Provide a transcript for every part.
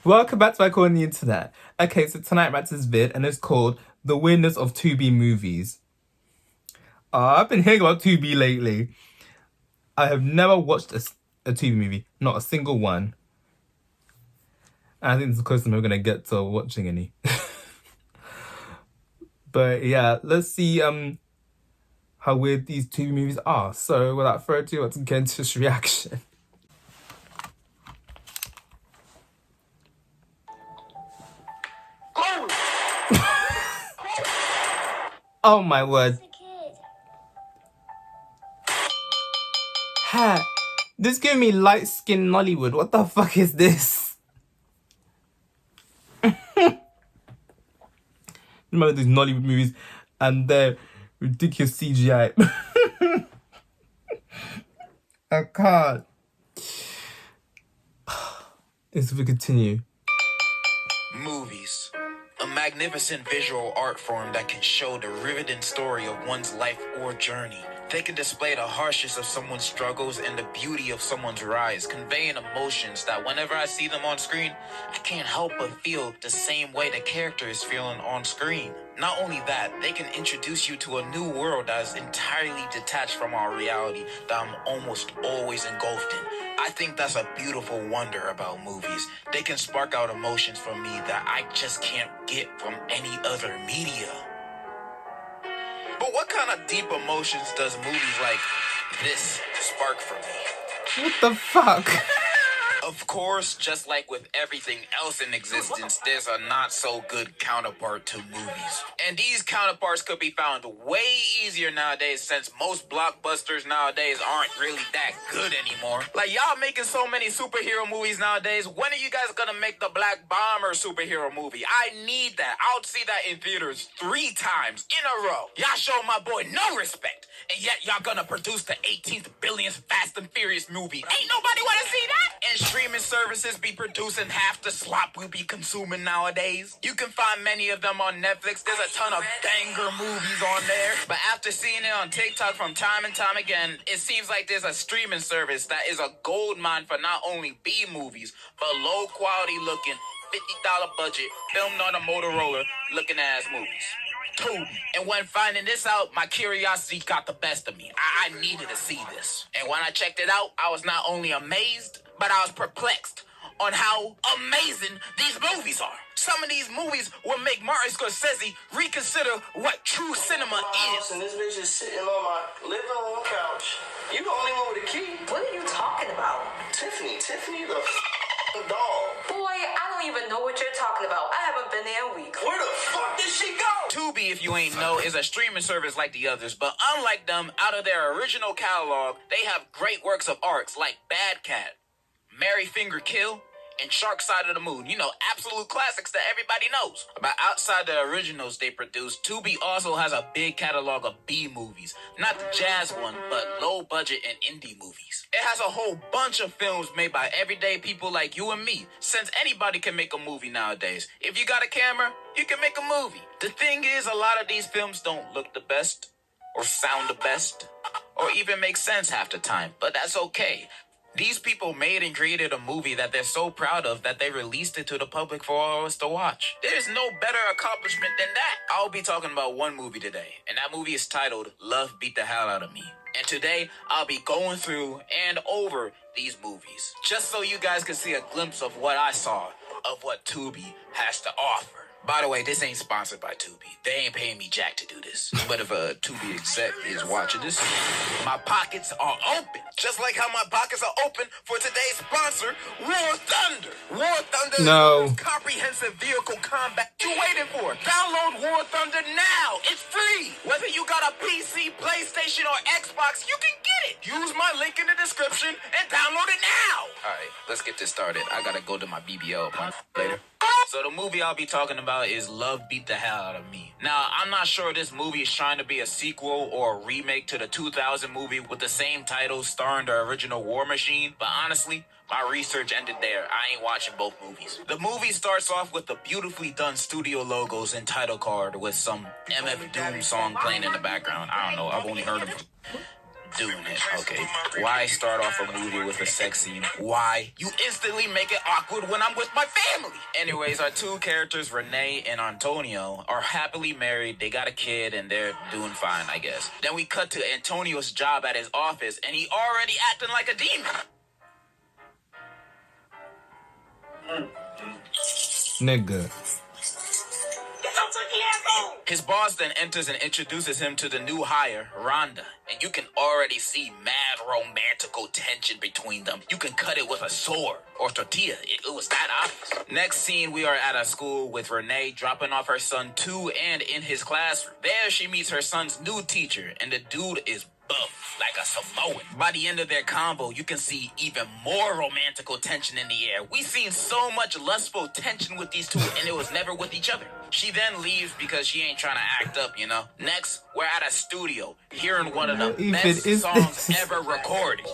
Welcome back to my corner on the internet. Okay, so tonight I'm at this vid and it's called The Winners of Tubi Movies. I've been hearing about Tubi lately. I have never watched a Tubi movie, not a single one. And I think this is the closest I'm gonna get to watching any. But yeah, let's see how weird these Tubi movies are. So without further ado, let's get into this reaction. Oh my word. Ha! This giving me light skin Nollywood. What the fuck is this? Remember these Nollywood movies and their ridiculous CGI. I can't. If we continue. Movies. A magnificent visual art form that can show the riveting story of one's life or journey. They can display the harshness of someone's struggles and the beauty of someone's rise, conveying emotions that whenever I see them on screen, I can't help but feel the same way the character is feeling on screen. Not only that, they can introduce you to a new world that is entirely detached from our reality that I'm almost always engulfed in. I think that's a beautiful wonder about movies. They can spark out emotions from me that I just can't get from any other media. But what kind of deep emotions does movies like this spark for me? What the fuck? Of course, just like with everything else in existence, there's a not-so-good counterpart to movies. And these counterparts could be found way easier nowadays since most blockbusters nowadays aren't really that good anymore. Like, y'all making so many superhero movies nowadays. When are you guys gonna make the Black Bomber superhero movie? I need that. I'll see that in theaters 3 times in a row. Y'all show my boy no respect. And yet y'all gonna produce the 18th billionth Fast and Furious movie. Ain't nobody wanna see that? And streaming services be producing half the slop we be consuming nowadays. You can find many of them on Netflix. There's a ton of banger movies on there. But after seeing it on TikTok from time and time again, it seems like there's a streaming service that is a gold mine for not only B movies, but low quality looking, $50 budget, filmed on a Motorola looking ass movies. Tubi. And when finding this out, my curiosity got the best of me. I needed to see this. And when I checked it out, I was not only amazed, but I was perplexed on how amazing these movies are. Some of these movies will make Martin Scorsese reconsider what true cinema is. And this bitch is sitting on my living room couch. You the only one with a key. What are you talking about? Tiffany the doll. Boy, I don't even know what you're talking about. I haven't been there in weeks. Where the fuck did she go? Tubi, if you ain't know, is a streaming service like the others, but unlike them, out of their original catalog, they have great works of arts like Bad Cat, Mary Finger Kill, and Shark Side of the Moon. You know, absolute classics that everybody knows. But outside the originals they produce, Tubi also has a big catalog of B movies. Not the jazz one, but low budget and indie movies. It has a whole bunch of films made by everyday people like you and me, since anybody can make a movie nowadays. If you got a camera, you can make a movie. The thing is, a lot of these films don't look the best, or sound the best, or even make sense half the time, but that's okay. These people made and created a movie that they're so proud of that they released it to the public for all of us to watch. There's no better accomplishment than that. I'll be talking about one movie today, and that movie is titled Love Beat the Hell Out of Me. And today, I'll be going through and over these movies, just so you guys can see a glimpse of what I saw, of what Tubi has to offer. By the way, this ain't sponsored by Tubi. They ain't paying me jack to do this. But if a Tubi exec is watching this, my pockets are open. Just like how my pockets are open for today's sponsor, War Thunder. War Thunder No. is comprehensive vehicle combat. What you waiting for? Download War Thunder now. It's free. Whether you got a PC, PlayStation, or Xbox, you can get it. Use my link in the description and download it now. All right, let's get this started. I gotta go to my BBL appointment later. So the movie I'll be talking about is Love Beat the Hell Out of Me. Now, I'm not sure this movie is trying to be a sequel or a remake to the 2000 movie with the same title starring the original War Machine, but honestly, my research ended there. I ain't watching both movies. The movie starts off with the beautifully done studio logos and title card with some MF Doom song playing in the background. I don't know, I've only heard them. doing it. Okay, why start off a movie with a sex scene? Why? You instantly make it awkward when I'm with my family. Anyways, our two characters, Renee and Antonio, are happily married. They got a kid and they're doing fine, I guess. Then we cut to Antonio's job at his office and he already acting like a demon. Nigga. His boss then enters and introduces him to the new hire, Rhonda. And you can already see mad romantical tension between them. You can cut it with a sword or tortilla. It was that obvious. Next scene, we are at a school with Renee dropping off her son to and in his classroom. There she meets her son's new teacher, and the dude is buff, like a Samoan. By the end of their convo, you can see even more romantical tension in the air. We've seen so much lustful tension with these two, and it was never with each other. She then leaves because she ain't trying to act up, you know? Next, we're at a studio, hearing one of the best songs ever recorded.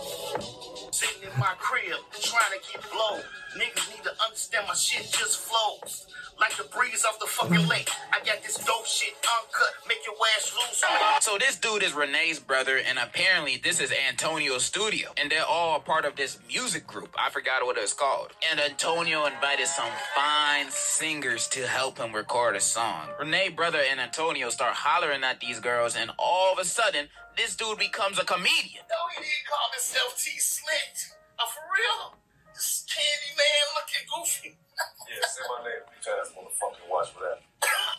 Sitting in my crib, trying to get blown. Niggas need to understand my shit just flows. Like the breeze off the fucking lake. I got this dope shit uncut. Make your ass lose. So this dude is Renee's brother, and apparently this is Antonio's studio. And they're all a part of this music group. I forgot what it's called. And Antonio invited some fine singers to help him record a song. Renee's brother and Antonio start hollering at these girls, and all of a sudden, this dude becomes a comedian. No, he didn't call himself T-Slick. For real? This candy man looking goofy. Yeah, say my name. Bitch ass motherfucker. Watch for that.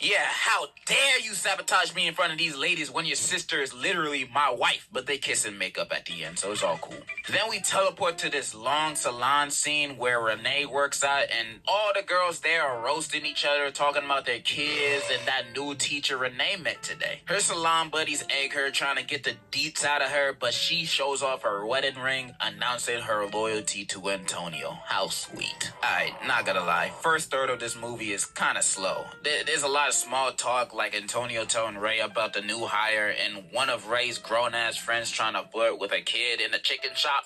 Yeah, how dare you sabotage me in front of these ladies when your sister is literally my wife, but they kiss and make up at the end, so it's all cool. Then we teleport to this long salon scene where Renee works out, and all the girls there are roasting each other, talking about their kids and that new teacher Renee met today. Her salon buddies egg her, trying to get the deets out of her, but she shows off her wedding ring, announcing her loyalty to Antonio. How sweet. Alright, not gonna lie, first third of this movie is kinda slow. There's a lot of small talk, like Antonio telling Ray about the new hire and one of Ray's grown-ass friends trying to flirt with a kid in the chicken shop.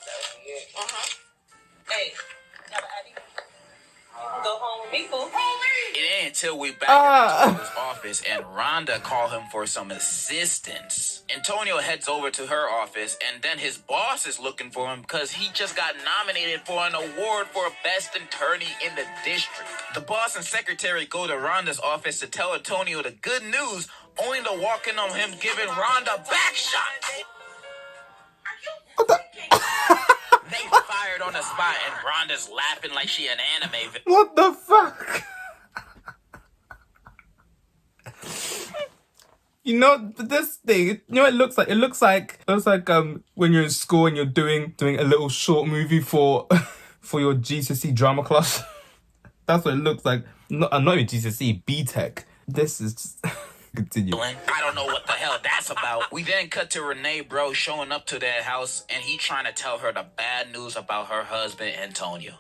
Hey, never had you. You can go home with me, fool. It ain't until we back in Antonio's office and Rhonda call him for some assistance. Antonio heads over to her office, and then his boss is looking for him because he just got nominated for an award for best attorney in the district. The boss and secretary go to Rhonda's office to tell Antonio the good news, only to walk in on him giving Rhonda a back shot. They fired on the spot, and Rhonda's laughing like she an anime villain. What the fuck? You know this thing. You know what it looks like? It looks like when you're in school and you're doing a little short movie for for your GCSE drama class. That's what it looks like. Not even GCSE, BTEC. This is just continue. I don't know what the hell that's about. We then cut to Renee bro showing up to their house, and he trying to tell her the bad news about her husband Antonio.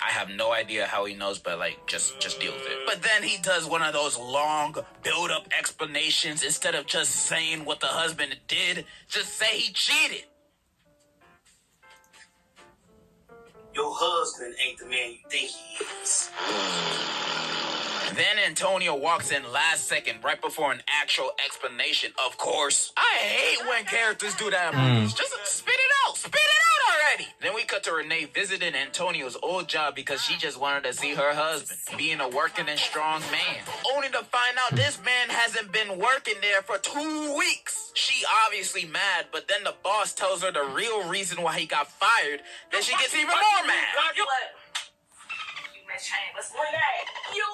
I have no idea how he knows, but just deal with it. But then he does one of those long build-up explanations. Instead of just saying what the husband did, just say he cheated. Your husband ain't the man you think he is. Then Antonio walks in last second, right before an actual explanation, of course. I hate when characters do that in movies. Just spit it out. Spit it out already. Then we cut to Renee visiting Antonio's old job because she just wanted to see her husband, being a working and strong man. Only to find out this man hasn't been working there for 2 weeks. She obviously mad, but then the boss tells her the real reason why he got fired. Then she gets even more mad. You Miss Chambers. Renee, you,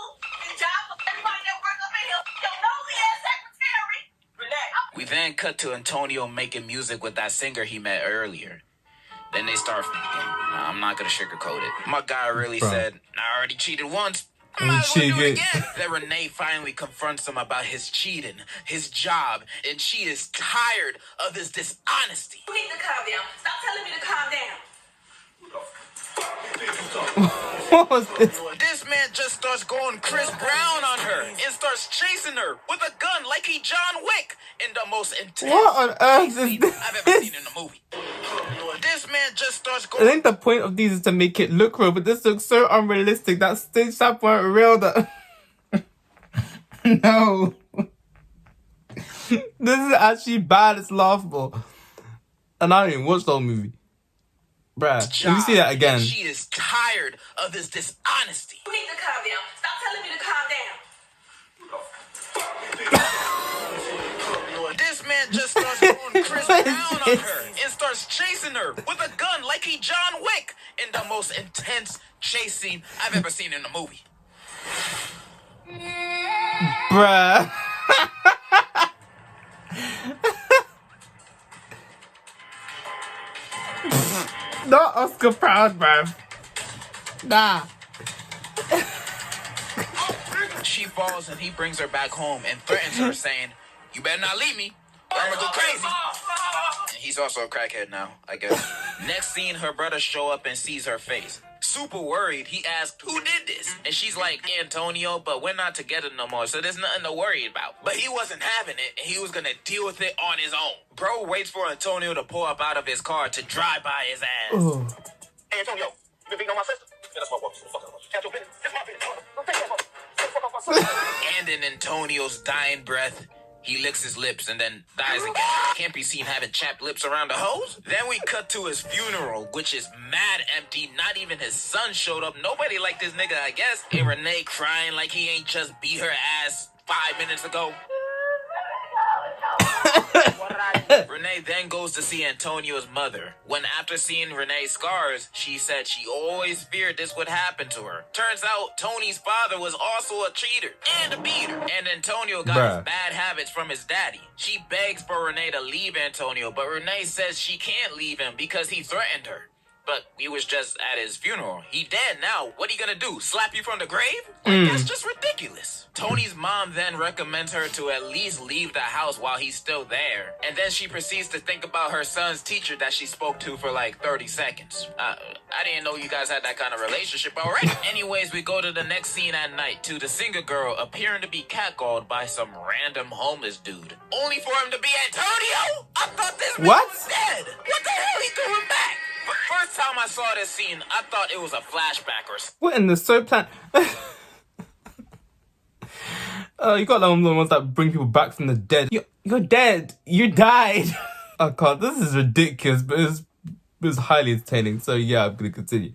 the job of everybody that work up in here, your nosy ass secretary. Renee. We then cut to Antonio making music with that singer he met earlier. Then they start fucking. I'm not gonna sugarcoat it. My guy really said, I already cheated once. I might as well do it again. Then Renee finally confronts him about his cheating, his job, and she is tired of this dishonesty. You need to calm down. Stop telling me to calm down. What was this? This man just starts going Chris Brown on her and starts chasing her with a gun like he John Wick in the most intense What on earth is scene this? I've ever seen in a movie. This man just starts I going. think the point of these is to make it look real, but this looks so unrealistic. That stage stuff weren't real. That no, this is actually bad. It's laughable. And I didn't watch the whole movie. Bruh, let me see that again. And she is tired of this dishonesty. You need to calm down. Stop telling me to calm down. This man just starts going Chris Brown on her and starts chasing her with a gun like he John Wick in the most intense chase scene I've ever seen in a movie. Bruh. Not Oscar proud, bruv. Nah. She falls and he brings her back home and threatens her, saying, "You better not leave me, or I'm gonna go crazy." And he's also a crackhead now, I guess. Next scene, her brother show up and sees her face. Super worried, he asked, "Who did this?" And she's like, "Antonio, but we're not together no more, so there's nothing to worry about." But he wasn't having it, and he was gonna deal with it on his own. Bro waits for Antonio to pull up out of his car to drive by his ass. Ooh. Hey, Antonio, you been beating on my sister? Yeah, that's my wife. Fuck her. That's your business. That's my business. Don't take that from me. Get the fuck off my sister. And in Antonio's dying breath, he licks his lips and then dies again. Can't be seen having chapped lips around a hose. Then we cut to his funeral, which is mad empty. Not even his son showed up. Nobody liked this nigga, I guess. And Renee crying like he ain't just beat her ass 5 minutes ago. Renee then goes to see Antonio's mother. When after seeing Renee's scars, she said she always feared this would happen to her. Turns out Tony's father was also a cheater and a beater. And Antonio got his bad habits from his daddy. She begs for Renee to leave Antonio, but Renee says she can't leave him because he threatened her. But we was just at his funeral. He dead now. What are you gonna do? Slap you from the grave? Like, that's just ridiculous. Tony's mom then recommends her to at least leave the house while he's still there. And then she proceeds to think about her son's teacher that she spoke to for like 30 seconds. I didn't know you guys had that kind of relationship already. Anyways, we go to the next scene at night to the singer girl appearing to be catcalled by some random homeless dude. Only for him to be Antonio? I thought this man was dead. What the hell he doing back? First time I saw this scene, I thought it was a flashback or something. What in the soap plan? You got the ones that bring people back from the dead. You're dead. You died. I can't. This is ridiculous, but it's highly entertaining. So yeah, I'm gonna continue.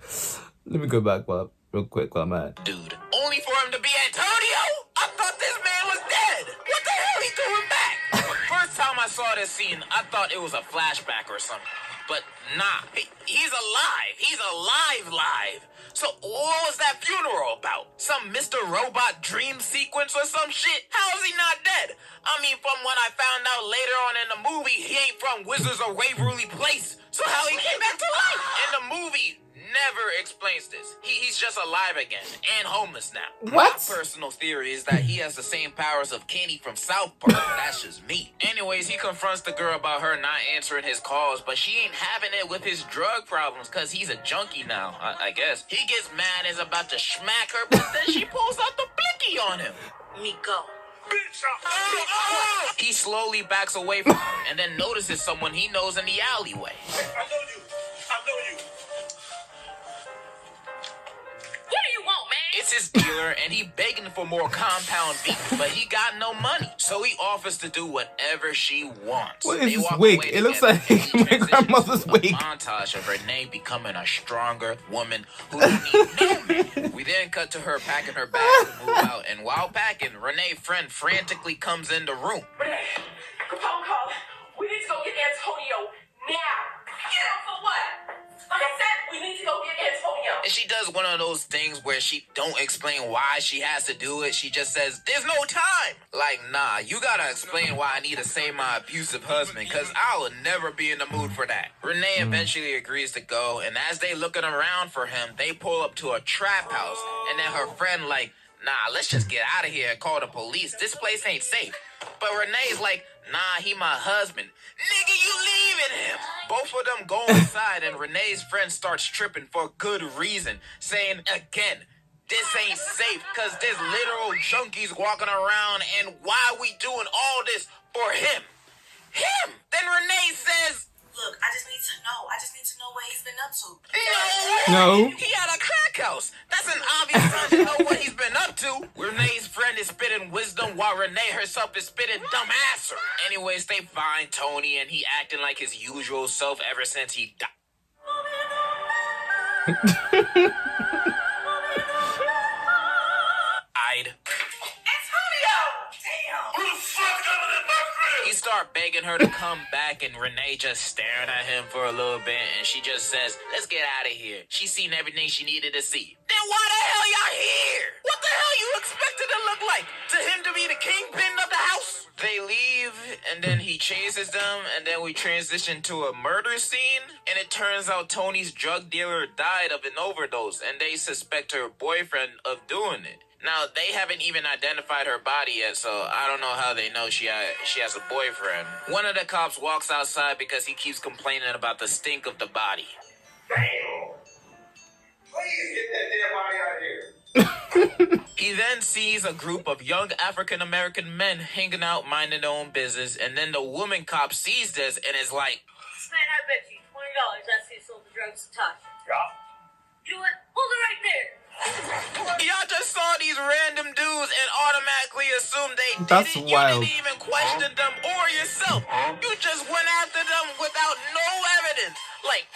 Let me go back real quick while I'm at. Dude, only for him to be Antonio? I thought this man was dead. What the hell he doing back? First time I saw this scene, I thought it was a flashback or something. But nah, he's alive. He's alive. So what was that funeral about? Some Mr. Robot dream sequence or some shit? How is he not dead? I mean, from what I found out later on in the movie, he ain't from Wizards of Waverly Place. So how he came back to life? In the movie, never explains this. He's just alive again and homeless now. What? My personal theory is that he has the same powers of Kenny from South Park. That's just me. Anyways, he confronts the girl about her not answering his calls, but she ain't having it with his drug problems because he's a junkie now, I guess. He gets mad and is about to smack her, but then she pulls out the blicky on him. Miko. He slowly backs away from her and then notices someone he knows in the alleyway. I know you. What do you want, man? It's his dealer, and he begging for more compound beef, but he got no money. So he offers to do whatever she wants. What is They this walk wig? away It looks together, like and he my transitions grandmother's to wig. A montage of Renee becoming a stronger woman who don't need no man. We then cut to her packing her bags to move out, and while packing, Renee's friend frantically comes in the room. Renee, phone call. We need to go get Antonio now. Get him for what? Like I said, we need to go get Antonio. And she does one of those things where she don't explain why she has to do it. She just says, "There's no time." Like, nah, you gotta explain why I need to save my abusive husband, because I will never be in the mood for that. Renee eventually agrees to go, and as they looking around for him, they pull up to a trap house, and then her friend like, "Nah, let's just get out of here and call the police. This place ain't safe." But Renee's like, "Nah, he my husband." Nigga, you leaving him. Both of them go inside, and Renee's friend starts tripping for good reason, saying again, this ain't safe because there's literal junkies walking around, and why we doing all this for him? Him! Then Renee says, Look, I just need to know. I just need to know what he's been up to. No. No. He had a crack house. That's an obvious obvious signs to know what he's been up to. Renee's friend is spitting wisdom while Renee herself is spitting dumbasser. Anyways, they find Tony and he acting like his usual self ever since he died. Antonio! Damn! Who the fuck coming in my crib? He start begging her to come back, and Renee just staring at him for a little bit, and she just says, let's get out of here. She's seen everything she needed to see. Then why the hell y'all here? What the hell you expected to look like? To him to be the kingpin of the house? They leave, and then he chases them, and then we transition to a murder scene, and it turns out Tony's drug dealer died of an overdose, and they suspect her boyfriend of doing it. Now, they haven't even identified her body yet, so I don't know how they know she has a boyfriend. One of the cops walks outside because he keeps complaining about the stink of the body. Damn. Please get that damn body out of here. He then sees a group of young African-American men hanging out, minding their own business, and then the woman cop sees this and is like, Man, I bet you $20 that's who sold the drugs to Tasha. Yeah. You know what? Hold it right there. y'all just saw these random dudes and automatically assumed they did That's it. wild. You didn't even question them or yourself. You just went after them without no evidence. Like,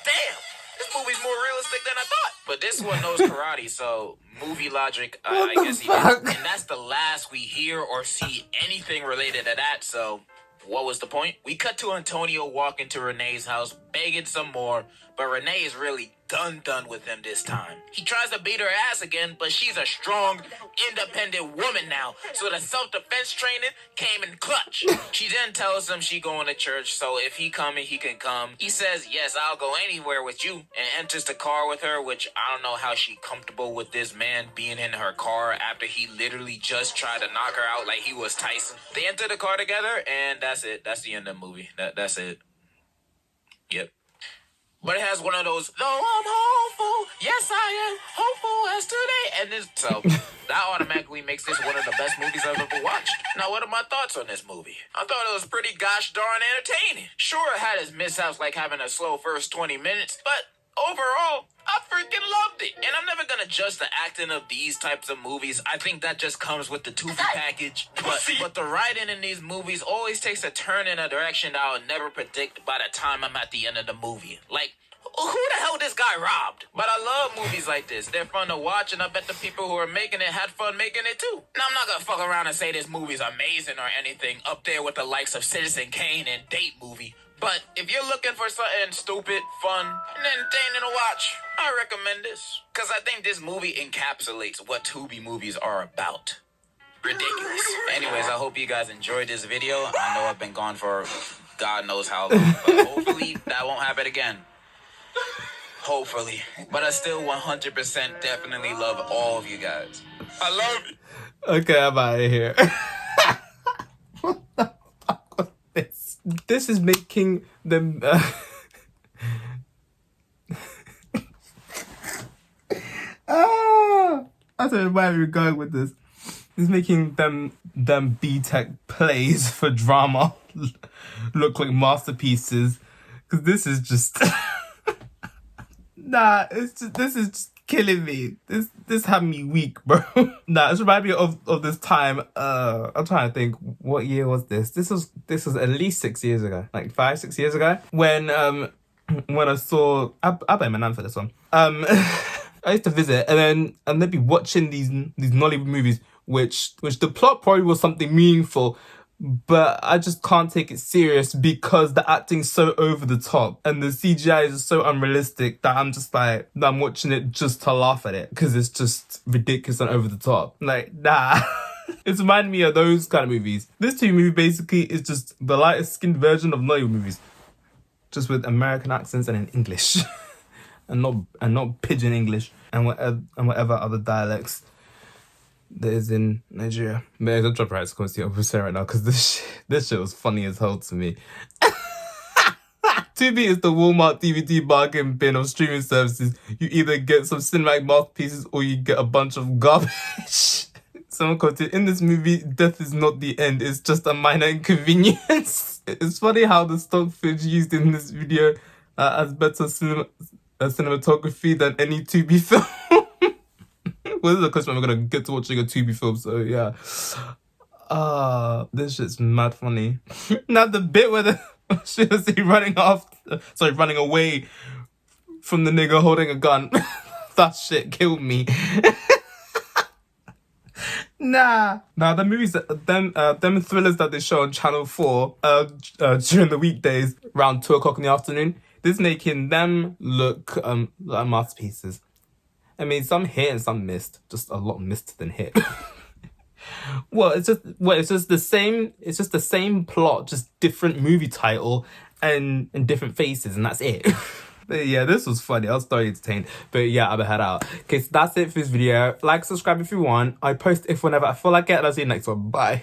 damn, this movie's more realistic than I thought. But this one knows karate, so movie logic, I What the guess he fuck? did. And that's the last we hear or see anything related to that, so what was the point? We cut to Antonio walking to Renee's house, begging some more, but Renee is really done with him this time. He tries to beat her ass again, but she's a strong, independent woman now, so the self-defense training came in clutch. She then tells him she going to church, so if he coming, he can come. He says, yes, I'll go anywhere with you, and enters the car with her, which I don't know how she comfortable with this man being in her car after he literally just tried to knock her out like he was Tyson. They enter the car together, and that's it. That's the end of the movie. That's it. Yep. But it has one of those, though I'm hopeful, yes I am hopeful as today. And this, so that automatically makes this one of the best movies I've ever watched. Now, what are my thoughts on this movie? I thought it was pretty gosh darn entertaining. Sure, it had its mishaps like having a slow first 20 minutes, but overall, I freaking loved it. And I'm never gonna judge the acting of these types of movies. I think that just comes with the Tubi package. But the writing in these movies always takes a turn in a direction that I'll never predict by the time I'm at the end of the movie. Like, who the hell this guy robbed? But I love movies like this. They're fun to watch, and I bet the people who are making it had fun making it too. Now, I'm not gonna fuck around and say this movie's amazing or anything, up there with the likes of Citizen Kane and Date Movie. But if you're looking for something stupid, fun, and entertaining to watch, I recommend this. Because I think this movie encapsulates what Tubi movies are about. Ridiculous. Anyways, I hope you guys enjoyed this video. I know I've been gone for God knows how long, but hopefully that won't happen again. Hopefully. But I still 100% definitely love all of you guys. I love you. Okay, I'm out of here. What the fuck was this? This is making them. I don't know where we're going with this. It's making them B-Tech plays for drama look like masterpieces. Because this is just. Nah, this is just killing me. This had me weak, bro. Nah, it's reminded me of this time. I'm trying to think, what year was this? This was at least 6 years ago, like 5-6 years ago. When I saw, I blame my nan for this one. I used to visit, and they'd be watching these Nollywood movies, which the plot probably was something meaningful. But I just can't take it serious because the acting's so over the top and the CGI is so unrealistic that I'm just like, I'm watching it just to laugh at it because it's just ridiculous and over the top. Like, nah. It's reminding me of those kind of movies. This TV movie basically is just the lightest skinned version of Nollywood movies. Just with American accents and in English. and not pidgin English and whatever other dialects there is in Nigeria. Man, I'm trying to write to see what I'm saying right now because this shit was funny as hell to me. Tubi is the Walmart DVD bargain bin of streaming services. You either get some cinematic masterpieces or you get a bunch of garbage. Someone quoted, in this movie, death is not the end, it's just a minor inconvenience. It's funny how the stock footage used in this video has better cinematography than any Tubi film. Well, this is the question we're gonna get to watching a Tubi film, so yeah. This shit's mad funny. Now the bit where she was running away from the nigga holding a gun. That shit killed me. Nah, the movies, them thrillers that they show on Channel 4 during the weekdays around 2 o'clock in the afternoon, this is making them look like masterpieces. I mean, some hit and some missed. Just a lot missed than hit. It's just the same. It's just the same plot, just different movie title and different faces, and that's it. But yeah, this was funny. I was thoroughly entertained. But yeah, I'm gonna head out. Okay, so that's it for this video. Like, subscribe if you want. I post if whenever I feel like it, and I'll see you next one. Bye.